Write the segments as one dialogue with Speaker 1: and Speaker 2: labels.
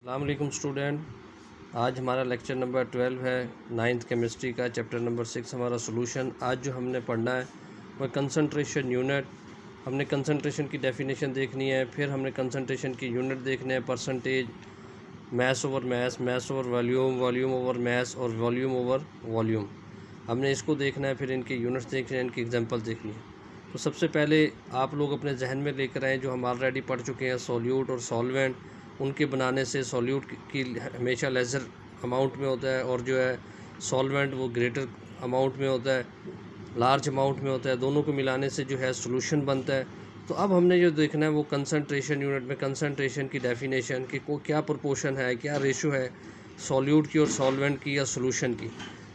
Speaker 1: अस्सलाम वालेकुम स्टूडेंट। आज हमारा लेक्चर नंबर 12 है, 9th केमिस्ट्री का, चैप्टर नंबर 6 हमारा सॉल्यूशन। आज जो हमने पढ़ना है वह कंसंट्रेशन यूनिट। हमने कंसंट्रेशन की डेफिनेशन देखनी है, फिर हमने कंसंट्रेशन की यूनिट देखने हैं, percentage, mass over mass, mass over volume, volume over mass और वॉल्यूम ओवर वॉल्यूम। हमने इसको देखना है, फिर इनके यूनिट्स देखने हैं, इनकी एग्जांपल देखनी है। तो सबसे पहले आप लोग अपने जहन में लेकर आएँ जो हम ऑलरेडी पढ़ चुके हैं, सॉल्यूट और सॉल्वेंट। उनके बनाने से सॉल्यूट की हमेशा लेज़र अमाउंट में होता है और जो है सॉल्वेंट वो ग्रेटर अमाउंट में होता है, लार्ज अमाउंट में होता है। दोनों को मिलाने से जो है सॉल्यूशन बनता है। तो अब हमने जो देखना है वो कंसंट्रेशन यूनिट में कंसंट्रेशन की डेफिनेशन कि को क्या प्रोपोर्शन है, क्या रेशो है सॉल्यूट की और सॉल्वेंट की या सॉल्यूशन की।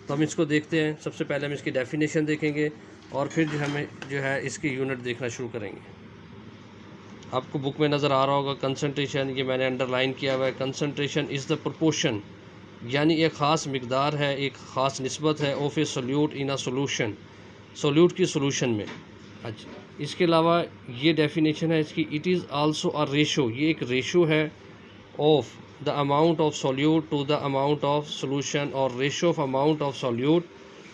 Speaker 1: तो हम इसको देखते हैं। सबसे पहले हम इसकी डेफिनेशन देखेंगे और फिर जो हमें जो है इसकी यूनिट देखना शुरू करेंगे। आपको बुक में नज़र आ रहा होगा कंसंट्रेशन, ये मैंने अंडरलाइन किया हुआ है। कंसंट्रेशन इज़ द प्रोपोर्शन, यानी एक ख़ास मकदार है, एक ख़ास निस्बत है of a solute in a solution, solute की सोल्यूशन में। अच्छा, इसके अलावा ये डेफिनेशन है इसकी, it is also a ratio, ये एक रेशो है of the amount of solute to the amount of solution और ratio of amount of solute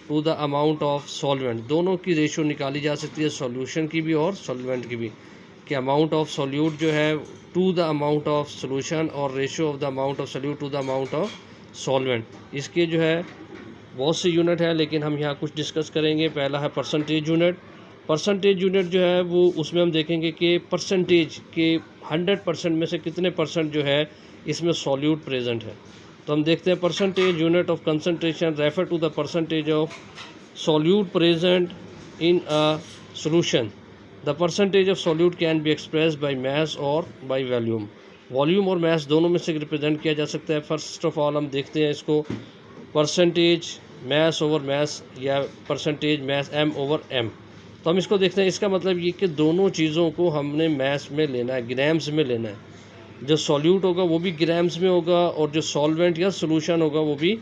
Speaker 1: to the amount of solvent. दोनों की रेशो निकाली जा सकती है, सॉल्यूशन की भी और सॉल्वेंट की भी, कि अमाउंट ऑफ सोल्यूट जो है to the amount of solution और ratio of the amount of solute to the amount of solvent. इसके जो है बहुत से यूनिट है, लेकिन हम यहाँ कुछ डिस्कस करेंगे। पहला है परसेंटेज यूनिट। परसेंटेज यूनिट जो है वो उसमें हम देखेंगे कि परसेंटेज के 100% में से कितने परसेंट जो है इसमें सॉल्यूट प्रेजेंट है। तो हम देखते हैं percentage unit of concentration refer to the percentage of solute present in a solution. The percentage of solute can be express by mass और बाई वॉल्यूम। वॉल्यूम और मैस दोनों में से रिप्रेजेंट किया जा सकता है। फर्स्ट ऑफ ऑल हम देखते हैं इसको परसेंटेज मैस ओवर मैस या percentage mass M over M. तो हम इसको देखते हैं। इसका मतलब ये कि दोनों चीज़ों को हमने मैस में लेना है, ग्राम्स में लेना है। जो सॉल्यूट होगा वो भी ग्राम्स में होगा और जो सॉल्वेंट या सोल्यूशन होगा वो भी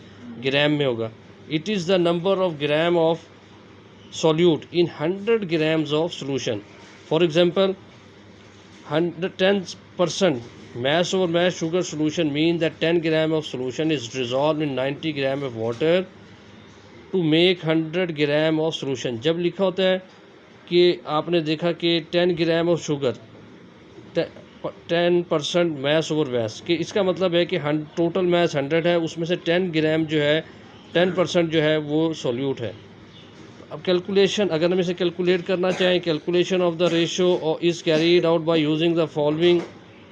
Speaker 1: ग्राम में होगा। It is the number of gram of solute in 100 grams of solution. For example, 10% mass over mass sugar solution means that 10 gram of solution is dissolved in 90 gram of water to make 100 gram of solution। जब लिखा होता है कि आपने देखा कि 10 gram of sugar 10% mass over mass, कि इसका मतलब है कि टोटल मैस 100 है, उसमें से 10 ग्राम जो है 10% जो है वो सोल्यूट है। अब कैलकुलेशन, अगर हम इसे कैलकुलेट करना चाहें, calculation of the ratio is carried out by using the following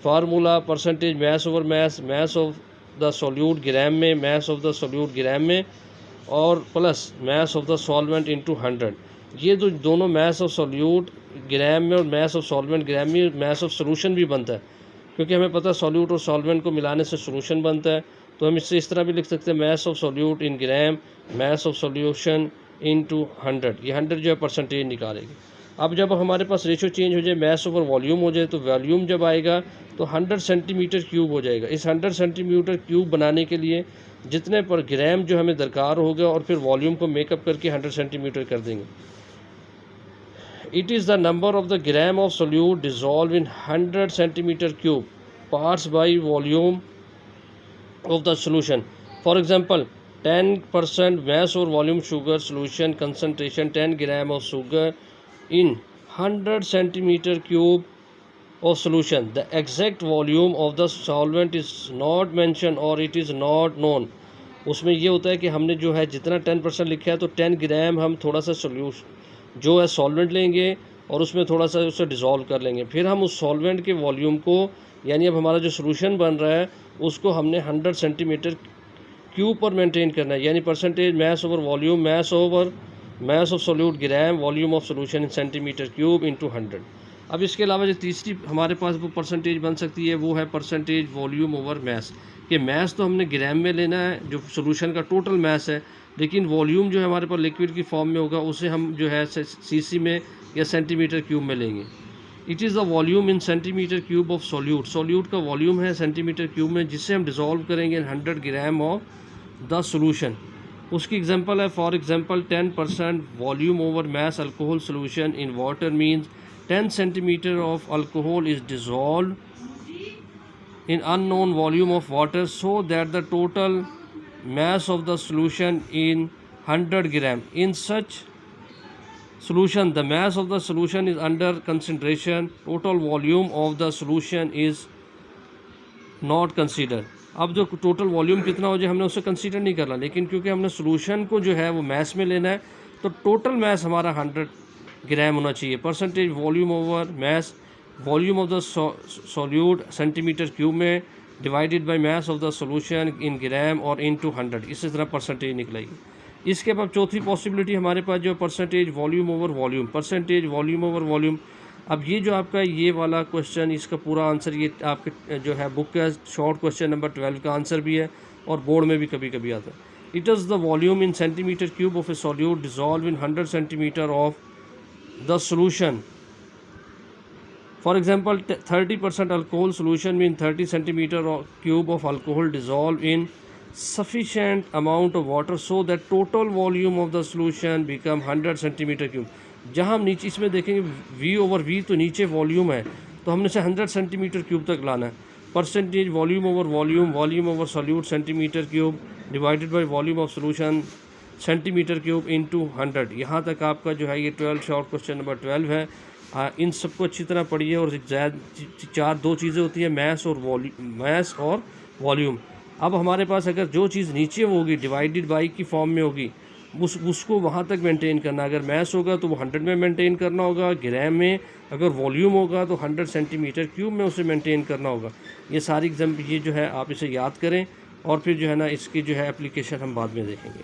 Speaker 1: formula: percentage mass over mass, mass of the solute gram में, mass of the solute gram में, और plus mass of the solvent into 100। ये जो दोनों mess of solute gram में और mass of solvent ग्राम में, mass of solution भी बनता है, क्योंकि हमें पता है सोल्यूट और सॉल्वेंट को मिलाने से सोल्यूशन बनता है। तो हम इससे इस तरह भी लिख सकते हैं, mess of solute in gram, mass of solution into 100। ये 100 जो है परसेंटेज निकालेगी। अब जब हमारे पास रेशो चेंज हो जाए, मैस ओवर वॉल्यूम हो जाए, तो वॉल्यूम जब आएगा तो 100 सेंटीमीटर क्यूब हो जाएगा। इस 100 सेंटीमीटर क्यूब बनाने के लिए जितने पर ग्राम जो हमें दरकार होगा और फिर वॉल्यूम को मेकअप करके 100 सेंटीमीटर कर देंगे। It is the number of the gram of solute dissolve in 100 centimetre cube parts by volume of the solution. For example, 10% mass or volume sugar solution concentration 10 gram of sugar in 100 centimeter cube of solution. The exact volume of the solvent is not mentioned or it is not known. उसमें ये होता है कि हमने जो है जितना 10% लिखा है तो 10 ग्राम हम थोड़ा सा सोल्यूशन जो है सॉल्वेंट लेंगे और उसमें थोड़ा सा उसे डिज़ोल्व कर लेंगे। फिर हम उस सॉल्वेंट के वॉल्यूम को, यानी अब हमारा जो सोल्यूशन बन रहा है उसको हमने 100 सेंटीमीटर क्यूब पर मेंटेन करना है, यानी percentage mass over volume, mass over mass of solute gram, volume of solution in centimetre cube into 100। अब इसके अलावा जो तीसरी हमारे पास वो परसेंटेज बन सकती है वो है परसेंटेज वॉल्यूम ओवर मैस, कि मैस तो हमने ग्राम में लेना है जो सोल्यूशन का टोटल मैस है, लेकिन वॉल्यूम जो है हमारे पास लिक्विड की फॉर्म में होगा उसे हम जो है सीसी में या सेंटीमीटर क्यूब में लेंगे। It is the volume in centimetre cube of solute. Solute का वॉल्यूम है सेंटीमीटर क्यूब में, जिससे हम डिज़ोल्व करेंगे 100 ग्राम ऑफ द सोल्यूशन। उसकी एग्जांपल है, for example 10% volume over mass alcohol solution in water means 10 centimetre of alcohol is dissolve in unknown volume of water so that the total mass of the solution in 100 gram. In such solution, the mass of the solution is under concentration. Total volume of the solution is not considered. अब जो total volume कितना हो जाए हमने उसे consider नहीं करना, लेकिन क्योंकि हमने सोल्यूशन को जो है वो मैस में लेना है तो टोटल मैस हमारा 100 ग्राम होना चाहिए. Percentage volume over mass, volume of the solute centimetre cube में divided by mass of the solution in gram और इनटू 100. इसी तरह परसेंटेज निकलेगी. इसके बाद चौथी पॉसिबिलिटी हमारे पास जो percentage volume over volume, percentage volume over volume. अब ये जो आपका ये वाला क्वेश्चन, इसका पूरा आंसर ये आपके जो है बुक का शॉर्ट क्वेश्चन नंबर 12 का आंसर भी है और बोर्ड में भी कभी कभी आता है. It is the volume in centimetre cube of A solute dissolve in 100 centimetre of the solution. For example 30% alcohol solution mean 30 centimetre cube of alcohol dissolve in sufficient amount of water so that total volume of the solution become 100 centimetre cube. जहाँ हम नीचे इसमें देखेंगे V over V तो नीचे volume है तो हमने से 100 सेंटीमीटर क्यूब तक लाना है. Percentage volume over volume, volume over solute centimetre cube divided by volume of solution centimetre cube into 100. यहाँ तक आपका जो है ये 12 शॉर्ट क्वेश्चन नंबर 12 है. इन सबको अच्छी तरह पढ़िए. और दो चीज़ें होती हैं, मैस और वॉल्यूम. अब हमारे पास अगर जो चीज़ नीचे होगी डिवाइडेड बाई की फॉर्म में होगी उसको वहाँ तक मेंटेन करना. अगर मैस होगा तो वो 100 में मेंटेन करना होगा. ग्राम में अगर वॉल्यूम होगा तो 100 सेंटीमीटर क्यूब में उसे मेंटेन करना होगा. ये सारी ये जो है आप इसे याद करें और फिर जो है ना इसकी जो है एप्लीकेशन हम बाद में देखेंगे.